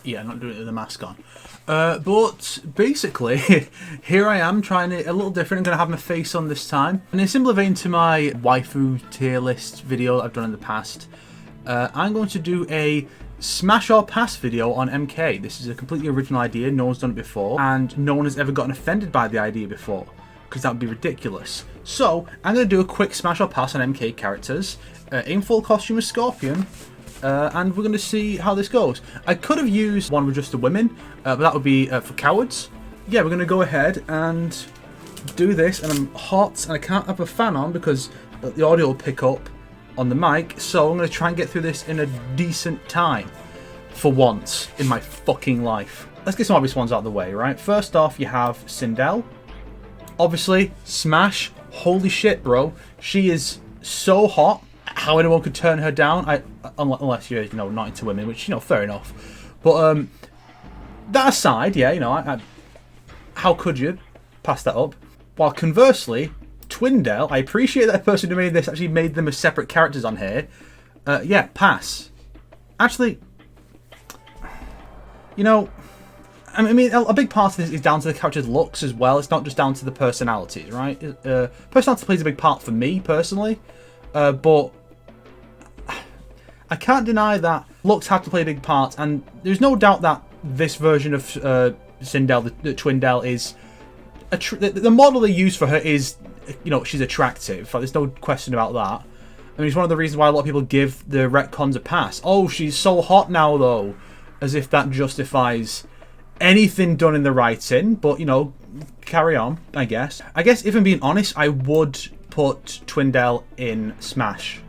Yeah, not doing it with the mask on. But basically, here I am trying it a little different. I'm going to have my face on this time. And in a similar vein to my waifu tier list video that I've done in the past, I'm going to do a smash or pass video on MK. This is a completely original idea. No one's done it before. And no one has ever gotten offended by the idea before, because that would be ridiculous. So, I'm going to do a quick smash or pass on MK characters. In full costume as Scorpion. And we're going to see how this goes. I could have used one with just the women, but that would be for cowards. Yeah, we're going to go ahead and do this. And I'm hot, and I can't have a fan on because the audio will pick up on the mic. So I'm going to try and get through this in a decent time. For once in my fucking life. Let's get some obvious ones out of the way, right? First off, you have Sindel. Obviously, smash. Holy shit, bro. She is so hot. How anyone could turn her down, unless you're, not into women, which, fair enough. But that aside, yeah, how could you pass that up? While conversely, Twindale, I appreciate that a person who made this actually made them as separate characters on here. Yeah, pass. Actually, I mean, a big part of this is down to the character's looks as well. It's not just down to the personalities, right? Personality plays a big part for me, personally. But I can't deny that looks have to play a big part, and there's no doubt that this version of Sindel, the Twindale, is the model they use for her is, she's attractive. There's no question about that. I mean, it's one of the reasons why a lot of people give the retcons a pass. Oh, she's so hot now, though, as if that justifies anything done in the writing. But carry on, I guess. I guess if I'm being honest, I would put Twindale in Smash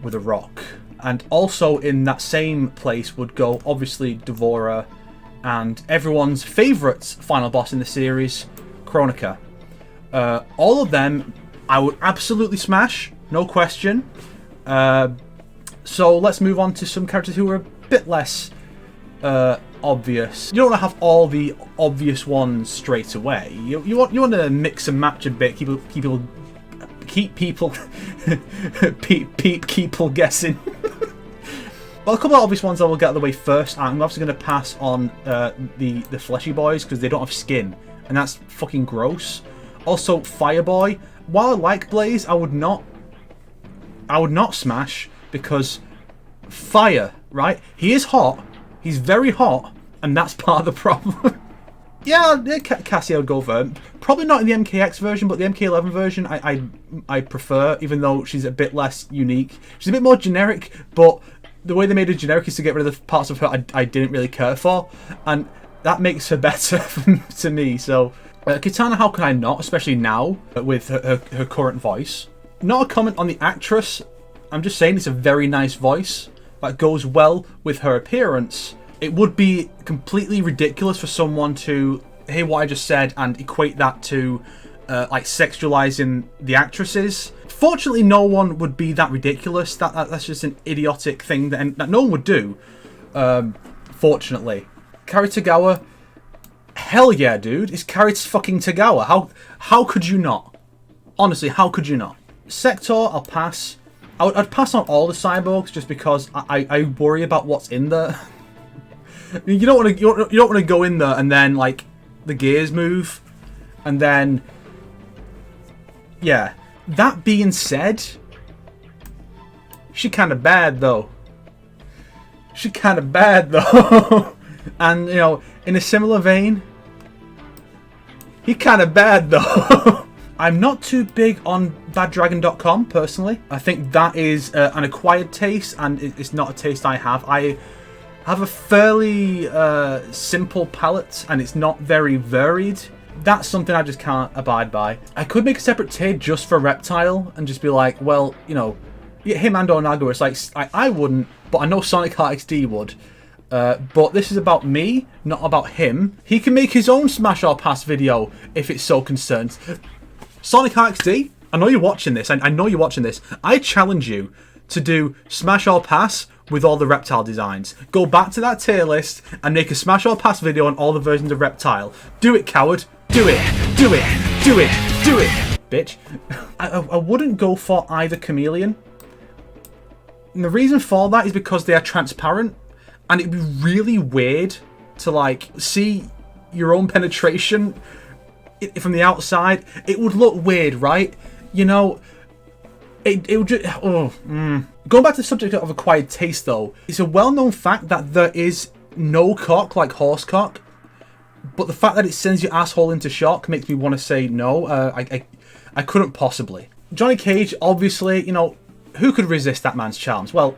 with a rock. And also in that same place would go, obviously, Devora and everyone's favourite final boss in the series, Kronika. All of them, I would absolutely smash, no question. So let's move on to some characters who are a bit less obvious. You don't want to have all the obvious ones straight away. You want to mix and match a bit, keep people guessing. Well, a couple of obvious ones I will get out of the way first. I'm obviously going to pass on the fleshy boys because they don't have skin, and that's fucking gross. Also, Fireboy. While I like Blaze, I would not smash because fire. Right? He is hot. He's very hot, and that's part of the problem. Yeah, Cassie I would go for. Probably not in the MKX version, but the MK11 version I prefer, even though she's a bit less unique. She's a bit more generic, but the way they made her generic is to get rid of the parts of her I didn't really care for, and that makes her better to me. So, Kitana, how can I not, especially now, with her current voice? Not a comment on the actress, I'm just saying it's a very nice voice that goes well with her appearance. It would be completely ridiculous for someone to hear what I just said and equate that to sexualizing the actresses. Fortunately, no one would be that ridiculous. That's just an idiotic thing that no one would do. Fortunately, Kari Tagawa, hell yeah, dude! It's Kari fucking Tagawa. How could you not? Honestly, how could you not? Sector, I'll pass. I'd pass on all the cyborgs just because I worry about what's in there. You don't want to go in there and then the gears move, and then yeah. That being said, she kind of bad though. And in a similar vein, he kind of bad though. I'm not too big on baddragon.com personally. I think that is an acquired taste, and it's not a taste I have. I have a fairly simple palette, and it's not very varied. That's something I just can't abide by. I could make a separate tier just for Reptile and just be like, well, him and Onaga. It's like, I wouldn't, but I know Sonic Heart XD would. But this is about me, not about him. He can make his own Smash or Pass video if it's so concerned. Sonic Heart XD, I know you're watching this. I know you're watching this. I challenge you to do Smash or Pass with all the Reptile designs. Go back to that tier list and make a Smash or Pass video on all the versions of Reptile. Do it, coward. Do it. Do it. Do it. Do it. Bitch. I wouldn't go for either Chameleon. And the reason for that is because they are transparent. And it'd be really weird to, like, see your own penetration from the outside. It would look weird, right? You know, it would just... Going back to the subject of acquired taste, though, it's a well-known fact that there is no cock like horse cock. But the fact that it sends your asshole into shock makes me want to say no. I couldn't possibly. Johnny Cage, obviously, you know, who could resist that man's charms? Well,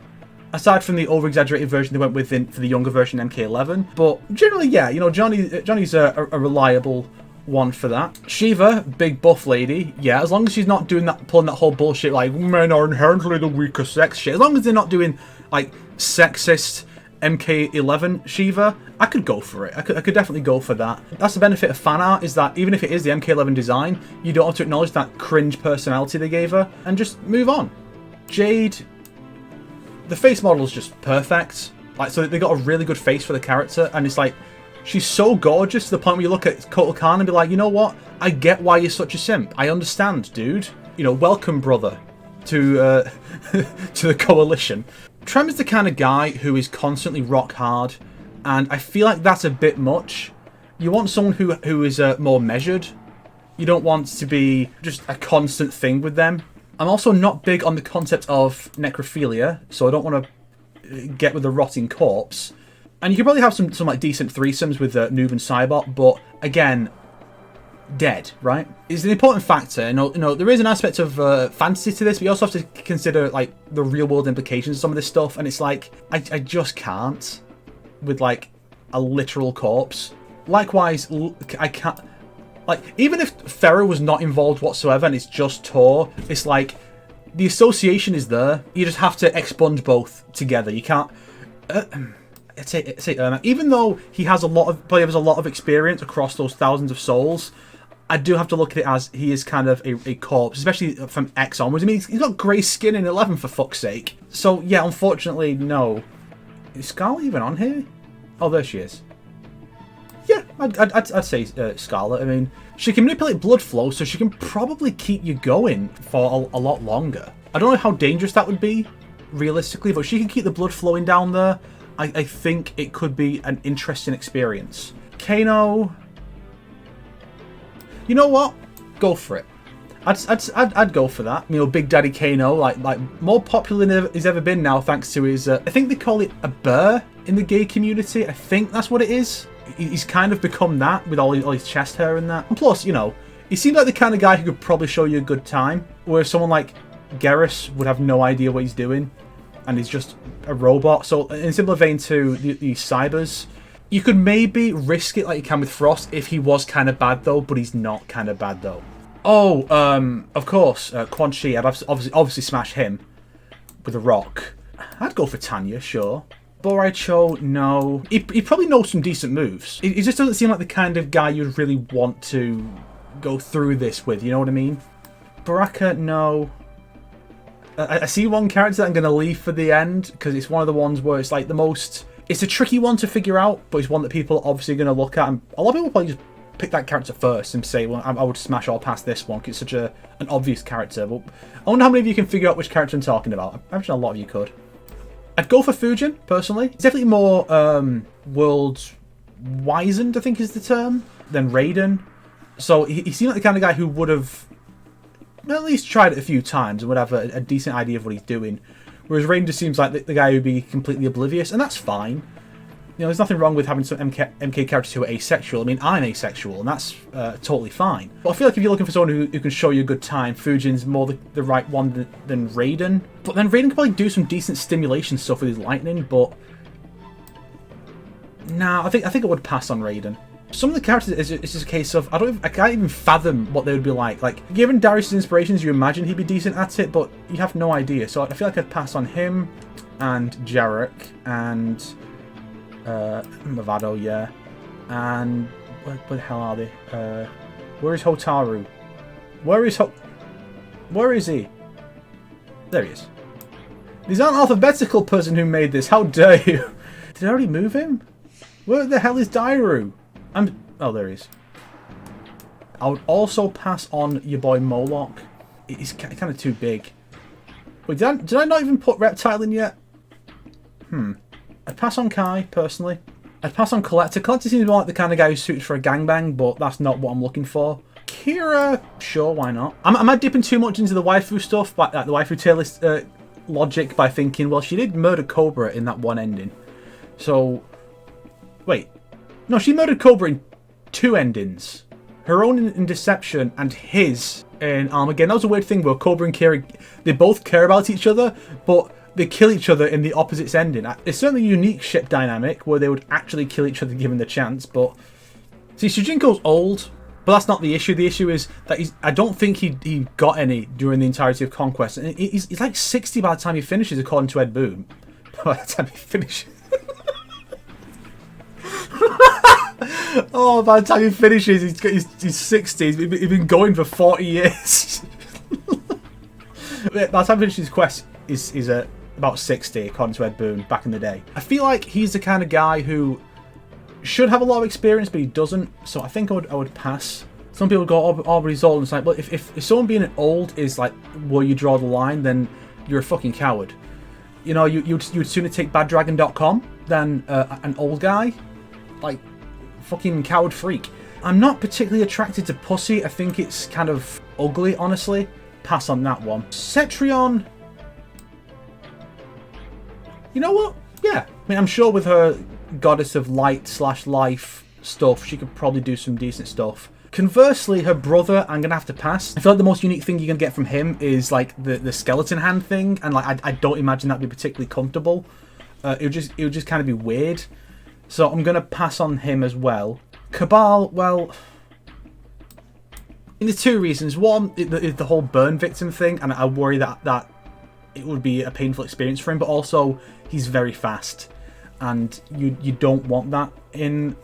aside from the over-exaggerated version they went with for the younger version MK11. But generally, yeah, you know, Johnny's a reliable one for that. Shiva, big buff lady, yeah, as long as she's not doing that, pulling that whole bullshit like men are inherently the weaker sex shit. As long as they're not doing like sexist MK11 Shiva, I could go for it. I could definitely go for that. That's the benefit of fan art, is that even if it is the MK11 design, you don't have to acknowledge that cringe personality they gave her and just move on. Jade, the face model is just perfect. Like, so they got a really good face for the character, and it's like, she's so gorgeous to the point where you look at Shao Kahn and be like, you know what? I get why you're such a simp. I understand, dude. You know, welcome, brother, to to the coalition. Trem is the kind of guy who is constantly rock hard, and I feel like that's a bit much. You want someone who is more measured. You don't want to be just a constant thing with them. I'm also not big on the concept of necrophilia, so I don't want to get with a rotting corpse. And you can probably have some like decent threesomes with Noob and Cybot, but again, dead, right? It's an important factor. You know, there is an aspect of fantasy to this, but you also have to consider like the real world implications of some of this stuff. And it's like, I just can't with like a literal corpse. Likewise, I can't. Like, even if Ferro was not involved whatsoever and it's just Tor, it's like the association is there. You just have to expunge both together. You can't. I'd say even though he has probably has a lot of experience across those thousands of souls, I do have to look at it as he is kind of a corpse, especially from X onwards. I mean, he's got grey skin in 11, for fuck's sake. So yeah, unfortunately, no. Is Scarlet even on here? Oh, there she is. Yeah, I'd say Scarlet. I mean, she can manipulate blood flow, so she can probably keep you going for a lot longer. I don't know how dangerous that would be, realistically, but she can keep the blood flowing down there. I think it could be an interesting experience. Kano, you know what? Go for it. I'd go for that. You know, Big Daddy Kano, like more popular than he's ever been now, thanks to his. I think they call it a bear in the gay community. I think that's what it is. He's kind of become that with all his chest hair and that. And plus, you know, he seems like the kind of guy who could probably show you a good time. Whereas someone like Garrus would have no idea what he's doing, and he's just a robot. So in a similar vein to the Cybers, you could maybe risk it like you can with Frost if he was kind of bad though, but he's not kind of bad though. Oh, of course, Quan Chi. I'd obviously smash him with a rock. I'd go for Tanya, sure. Borai Cho, no. He probably knows some decent moves. He just doesn't seem like the kind of guy you'd really want to go through this with, you know what I mean? Baraka, no. I see one character that I'm going to leave for the end, because it's one of the ones where it's like the most... It's a tricky one to figure out, but it's one that people are obviously going to look at, and a lot of people probably just pick that character first and say, well, I would smash all past this one, because it's such an obvious character. But I wonder how many of you can figure out which character I'm talking about. I imagine a lot of you could. I'd go for Fujin, personally. He's definitely more world-wizened, I think is the term, than Raiden. So he seemed like the kind of guy who would have at least tried it a few times and would have a decent idea of what he's doing. Whereas Raiden just seems like the guy who'd be completely oblivious, and that's fine. You know, there's nothing wrong with having some MK characters who are asexual. I mean, I'm asexual, and that's totally fine. But I feel like if you're looking for someone who can show you a good time, Fujin's more the right one than Raiden. But then Raiden can probably do some decent stimulation stuff with his lightning, but... Nah, I think I would pass on Raiden. Some of the characters is just a case of, I can't even fathom what they would be like. Like, given Darius' inspirations, you imagine he'd be decent at it, but you have no idea. So I feel like I'd pass on him, and Jarek, and Movado, yeah. And where the hell are they? Where is Hotaru? Where is he? There he is. These aren't alphabetical, person who made this. How dare you? Did I already move him? Where the hell is Dairu? Oh, there he is. I would also pass on your boy Moloch. He's kind of too big. Wait, did I not even put Reptile in yet? I'd pass on Kai, personally. I'd pass on Collector. Collector seems more like the kind of guy who's suited for a gangbang, but that's not what I'm looking for. Kira, sure, why not? Am I dipping too much into the waifu stuff, like the waifu tier list logic, by thinking, well, she did murder Cobra in that one ending. So, wait. No, she murdered Cobra in 2 endings. Her own in Deception and his in Armageddon. That was a weird thing where Cobra and Kira, they both care about each other, but they kill each other in the opposite ending. It's certainly a unique ship dynamic where they would actually kill each other given the chance, but... See, Shujinko's old, but that's not the issue. The issue is that I don't think he got any during the entirety of Conquest. And he's like 60 by the time he finishes, according to Ed Boon. By the time he finishes... Oh, by the time he finishes, he's 60. He's been going for 40 years. By the time he finishes his quest, he's at about 60, according to Ed Boon, back in the day. I feel like he's the kind of guy who should have a lot of experience, but he doesn't. So I think I would pass. Some people go, oh, but he's old. And it's like, well, if someone being old is like where you draw the line, then you're a fucking coward. You know, you'd sooner take baddragon.com than an old guy. Like, fucking coward freak. I'm not particularly attracted to pussy. I think it's kind of ugly, honestly. Pass on that one. Cetrion. You know what? Yeah. I mean, I'm sure with her goddess of light/life stuff, she could probably do some decent stuff. Conversely, her brother, I'm gonna have to pass. I feel like the most unique thing you're gonna get from him is like the skeleton hand thing, and like I don't imagine that'd be particularly comfortable. It would just kind of be weird. So I'm going to pass on him as well. Cabal, well... There's 2 reasons. One is the whole burn victim thing, and I worry that it would be a painful experience for him, but also he's very fast. And you don't want that in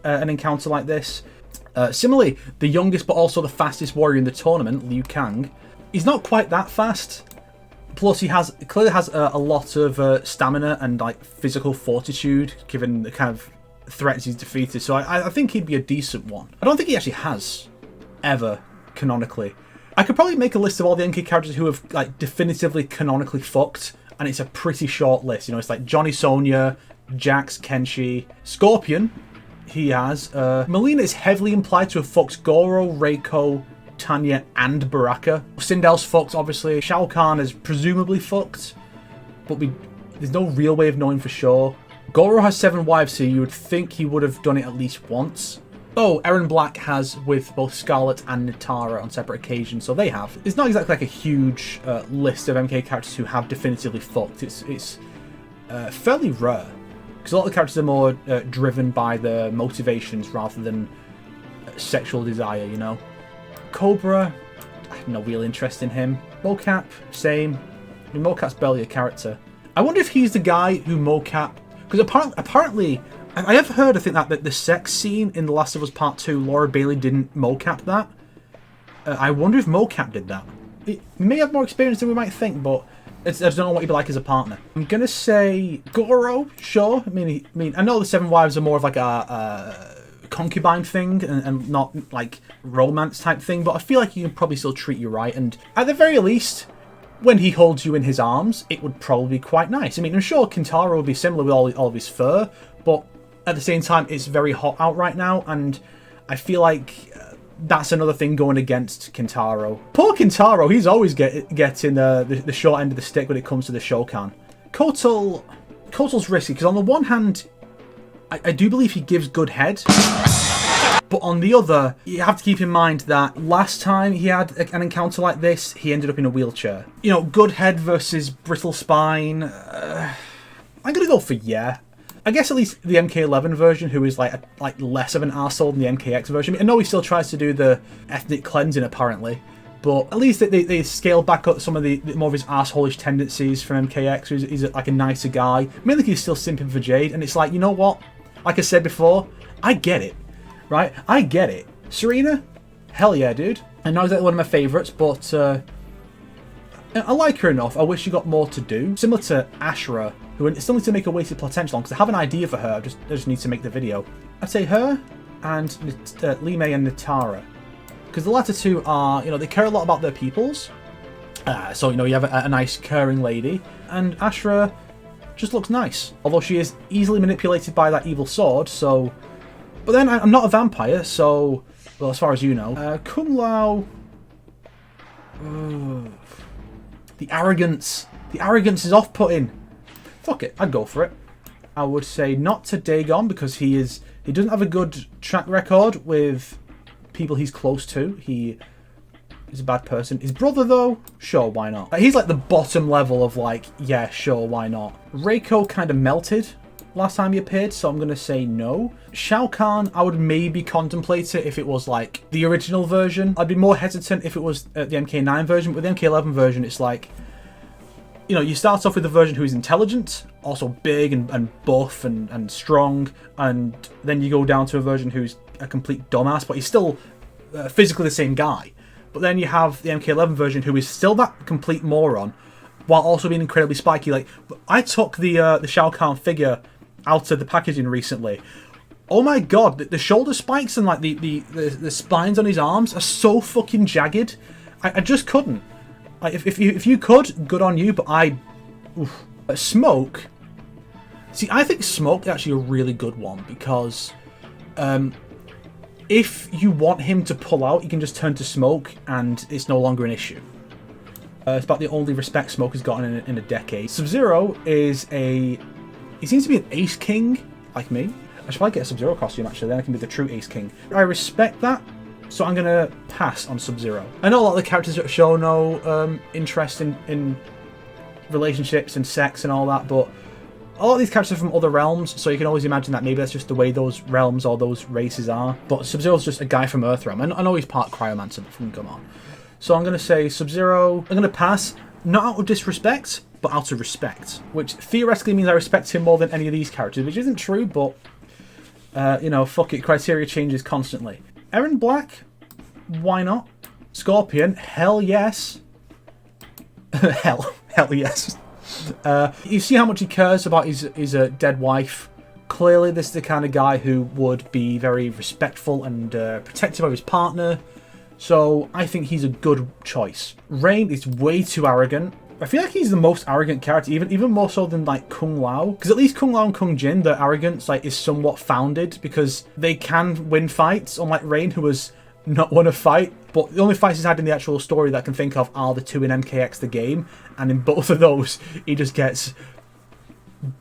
an encounter like this. Similarly, the youngest but also the fastest warrior in the tournament, Liu Kang, he's not quite that fast. Plus, he clearly has a lot of stamina and like physical fortitude, given the kind of threats he's defeated. So I think he'd be a decent one. I don't think he actually has, ever, canonically. I could probably make a list of all the MK characters who have like definitively canonically fucked, and it's a pretty short list. You know, it's like Johnny Sonya, Jax, Kenshi, Scorpion. He has. Melina is heavily implied to have fucked Goro, Reiko, Tanya and Baraka. Sindel's fucked, obviously. Shao Kahn is presumably fucked, but there's no real way of knowing for sure. Goro has 7 wives, so you would think he would have done it at least once. Oh, Aaron Black has with both Scarlet and Nitara on separate occasions, so they have. It's not exactly like a huge list of MK characters who have definitively fucked. It's fairly rare, because a lot of the characters are more driven by their motivations rather than sexual desire, you know? Cobra, I have no real interest in him. Mocap, same. I mean, Mocap's barely a character. I wonder if he's the guy who Mocap... Because apparently, I have heard, I think, that the sex scene in The Last of Us Part 2, Laura Bailey didn't Mocap that. I wonder if Mocap did that. He may have more experience than we might think, but I just don't know what he'd be like as a partner. I'm going to say Goro, sure. I mean, I know the 7 wives are more of like a concubine thing and not like romance type thing, but I feel like he can probably still treat you right, and at the very least, when he holds you in his arms, it would probably be quite nice. I mean, I'm sure Kintaro would be similar with all of his fur, but at the same time, it's very hot out right now, and I feel like that's another thing going against Kintaro. Poor Kintaro, he's always getting the short end of the stick when it comes to the Shao Kahn. Kotal's risky, because on the one hand, I do believe he gives good head, but on the other, you have to keep in mind that last time he had an encounter like this, he ended up in a wheelchair. You know, good head versus brittle spine. I'm gonna go for yeah. I guess at least the MK11 version, who is like less of an arsehole than the MKX version. I know he still tries to do the ethnic cleansing apparently, but at least they scale back up some of the more of his arseholish tendencies from MKX. He's like a nicer guy. Mainly he's still simping for Jade, and it's like, you know what? Like I said before, I get it, right? I get it. Serena, hell yeah, dude. And not exactly one of my favourites, but I like her enough. I wish she got more to do. Similar to Ashura, who still needs to make a wasted potential on, because I have an idea for her. I just need to make the video. I'd say her and Lime and Nitara, because the latter two are, you know, they care a lot about their peoples. So, you know, you have a nice caring lady, and Ashura, just looks nice. Although she is easily manipulated by that evil sword, so... But then I'm not a vampire, so... Well, as far as you know. Kung Lao... The arrogance. The arrogance is off-putting. Fuck it, I'd go for it. I would say not to Dagon, because he doesn't have a good track record with people he's close to. He is a bad person. His brother, though, sure, why not? He's like the bottom level of like, yeah, sure, why not? Reiko kind of melted last time he appeared, so I'm going to say no. Shao Kahn, I would maybe contemplate it if it was like the original version. I'd be more hesitant if it was the MK9 version, but with the MK11 version, it's like, you know, you start off with the version who's intelligent, also big and buff and strong, and then you go down to a version who's a complete dumbass, but he's still physically the same guy. But then you have the MK11 version who is still that complete moron, while also being incredibly spiky. Like, I took the Shao Kahn figure out of the packaging recently. Oh my god, the shoulder spikes and like the spines on his arms are so fucking jagged. I just couldn't. Like, if you could, good on you, but Smoke. See, I think Smoke is actually a really good one, because if you want him to pull out, you can just turn to Smoke and it's no longer an issue. It's about the only respect Smoke has gotten in a decade. Sub-Zero is he seems to be an Ace King, like me. I should probably get a Sub-Zero costume, actually, then I can be the true Ace King. I respect that, so I'm going to pass on Sub-Zero. I know a lot of the characters show no interest in relationships and sex and all that, but a lot of these characters are from other realms, so you can always imagine that maybe that's just the way those realms or those races are. But Sub-Zero's just a guy from Earthrealm, and I know he's part Cryomancer, but fucking come on. So I'm going to say Sub-Zero. I'm going to pass, not out of disrespect, but out of respect, which theoretically means I respect him more than any of these characters, which isn't true, but, you know, fuck it, criteria changes constantly. Eren Black, why not? Scorpion, hell yes. hell yes. You see how much he cares about his dead wife. Clearly, this is the kind of guy who would be very respectful and protective of his partner. So I think he's a good choice. Rain is way too arrogant. I feel like he's the most arrogant character, even more so than like Kung Lao. Because at least Kung Lao and Kung Jin, their arrogance like is somewhat founded because they can win fights, unlike Rain, who has not won a fight. But the only fights he's had in the actual story that I can think of are the two in MKX the game, and in both of those, he just gets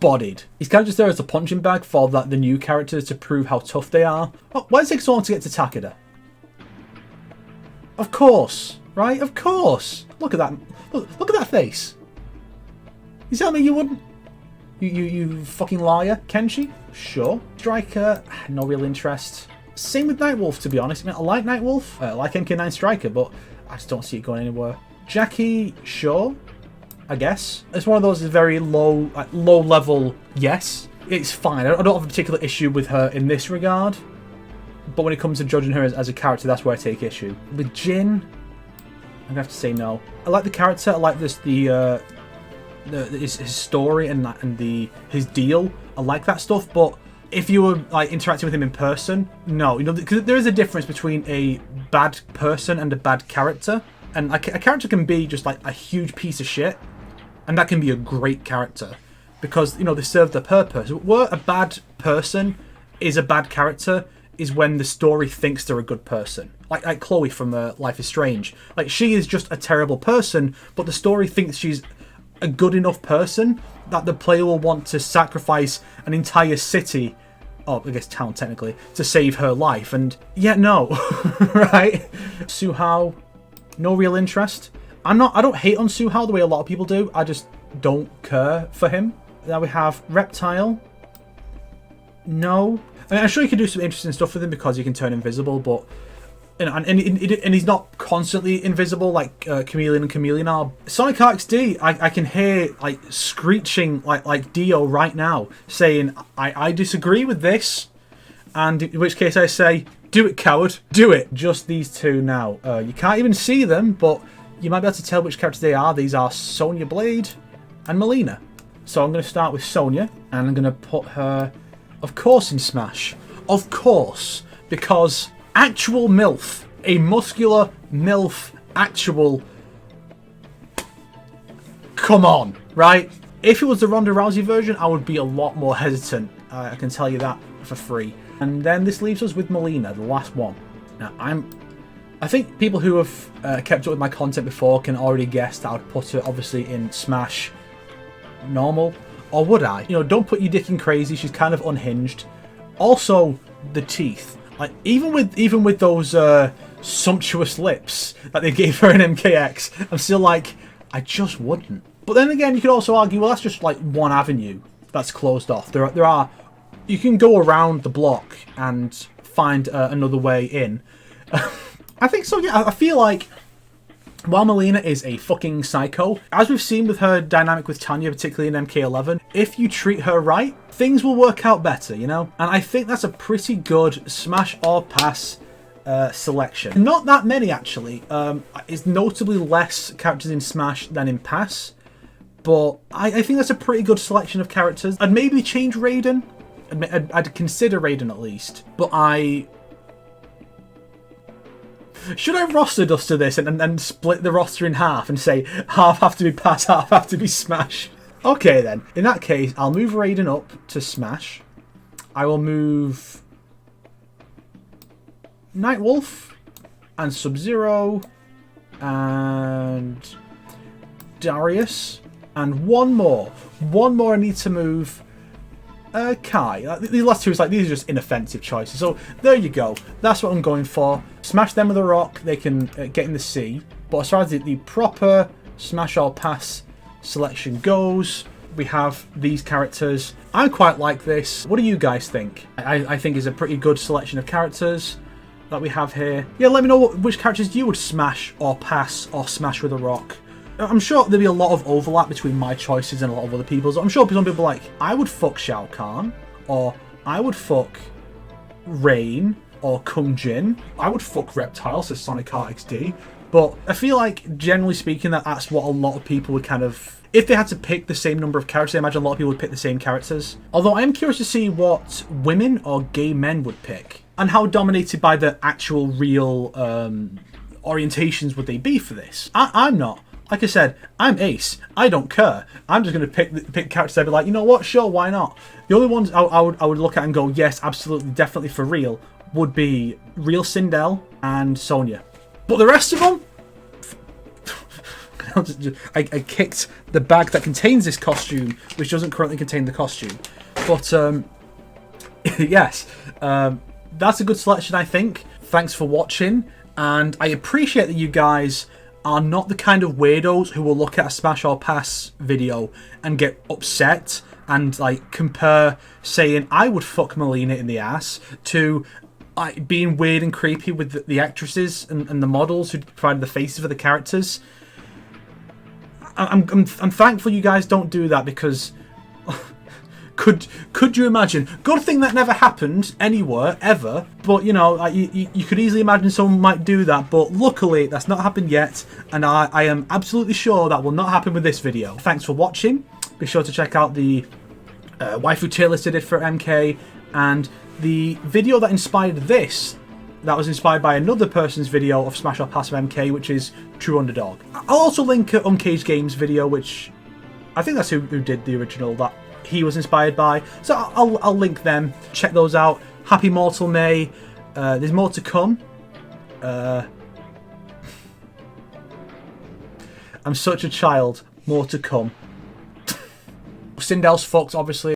bodied. He's kind of just there as a punching bag for the new characters to prove how tough they are. Oh, why does it take so long to get to Takeda? Of course, right? Of course. Look at that. Look at that face. You tell me you wouldn't? You fucking liar. Kenshi? Sure. Striker? No real interest. Same with Nightwolf, to be honest. I mean, I like Nightwolf. I like MK9 Striker, but I just don't see it going anywhere. Jackie? Sure. I guess. It's one of those very low level yes. It's fine. I don't have a particular issue with her in this regard. But when it comes to judging her as a character, that's where I take issue. With Jin, I'm gonna have to say no. I like the character. I like his story and his deal. I like that stuff. But if you were like interacting with him in person, no. You know, because there is a difference between a bad person and a bad character. And a character can be just like a huge piece of shit, and that can be a great character because, you know, they serve their purpose. Where a bad person is a bad character is when the story thinks they're a good person. Like Chloe from Life is Strange. Like, she is just a terrible person, but the story thinks she's a good enough person that the player will want to sacrifice an entire city, or I guess town technically, to save her life. And yeah, no. Right? Suhao, no real interest. I don't hate on Suhao the way a lot of people do. I just don't care for him. Now we have Reptile. No. I mean, I'm sure you can do some interesting stuff with him because he can turn invisible, but, you know, and he's not constantly invisible like Chameleon and Chameleon are. Sonic RXD, I can hear like screeching like Dio right now, saying I disagree with this, and in which case I say, do it, coward, do it. Just these two now. You can't even see them, but you might be able to tell which characters they are. These are Sonya Blade and Melina. So I'm going to start with Sonya, and I'm going to put her, of course, in Smash. Of course. Because actual MILF. A muscular MILF actual... Come on, right? If it was the Ronda Rousey version, I would be a lot more hesitant. I can tell you that for free. And then this leaves us with Melina, the last one. Now, I think people who have kept up with my content before can already guess that I would put her obviously in Smash normal. Or would I? You know, don't put your dick in crazy. She's kind of unhinged. Also, the teeth. Like even with those sumptuous lips that they gave her in MKX, I'm still like, I just wouldn't. But then again, you could also argue, well, that's just like one avenue that's closed off. There are, you can go around the block and find another way in. I think so. Yeah, I feel like while Melina is a fucking psycho, as we've seen with her dynamic with Tanya, particularly in MK11, if you treat her right, things will work out better, you know? And I think that's a pretty good smash or pass selection. Not that many, actually. It's notably less characters in Smash than in Pass, but I think that's a pretty good selection of characters. I'd maybe change Raiden. I'd consider Raiden at least, but should I roster duster this and split the roster in half and say half have to be Pass, half have to be Smash? Okay then. In that case, I'll move Raiden up to Smash. I will move Nightwolf and Sub-Zero and Darius and one more. One more I need to move Kai. These last two is like, these are just inoffensive choices. So there you go. That's what I'm going for. Smash them with a rock. They can get in the sea. But as far as the proper Smash or Pass selection goes, we have these characters. I quite like this. What do you guys think? I think is a pretty good selection of characters that we have here. Yeah, let me know which characters you would smash or pass or smash with a rock. I'm sure there'll be a lot of overlap between my choices and a lot of other people's. I'm sure some people are like, I would fuck Shao Kahn, or I would fuck Rain, or Kung Jin. I would fuck Reptiles, so Sonic RXD. But I feel like, generally speaking, that's what a lot of people would kind of... If they had to pick the same number of characters, I imagine a lot of people would pick the same characters. Although I am curious to see what women or gay men would pick, and how dominated by the actual real orientations would they be for this. I'm not. Like I said, I'm ace. I don't care. I'm just going to pick characters I'd be like, you know what, sure, why not? The only ones I would look at and go, yes, absolutely, definitely for real, would be Real Sindel and Sonya. But the rest of them, I kicked the bag that contains this costume, which doesn't currently contain the costume. But yes, that's a good selection, I think. Thanks for watching, and I appreciate that you guys are not the kind of weirdos who will look at a Smash or Pass video and get upset and like compare saying I would fuck Melina in the ass to like being weird and creepy with the actresses and the models who provided the faces for the characters. I'm thankful you guys don't do that, because could you imagine? Good thing that never happened anywhere ever. But you know, you could easily imagine someone might do that. But luckily, that's not happened yet, and I am absolutely sure that will not happen with this video. Thanks for watching. Be sure to check out the waifu tier list I did for MK, and the video that inspired this. That was inspired by another person's video of Smash or Pass of MK, which is True Underdog. I'll also link an Uncaged Games video, which I think that's who did the original that he was inspired by. So I'll link them. Check those out. Happy Mortal May. There's more to come. I'm such a child. More to come. Sindel's fucked, obviously.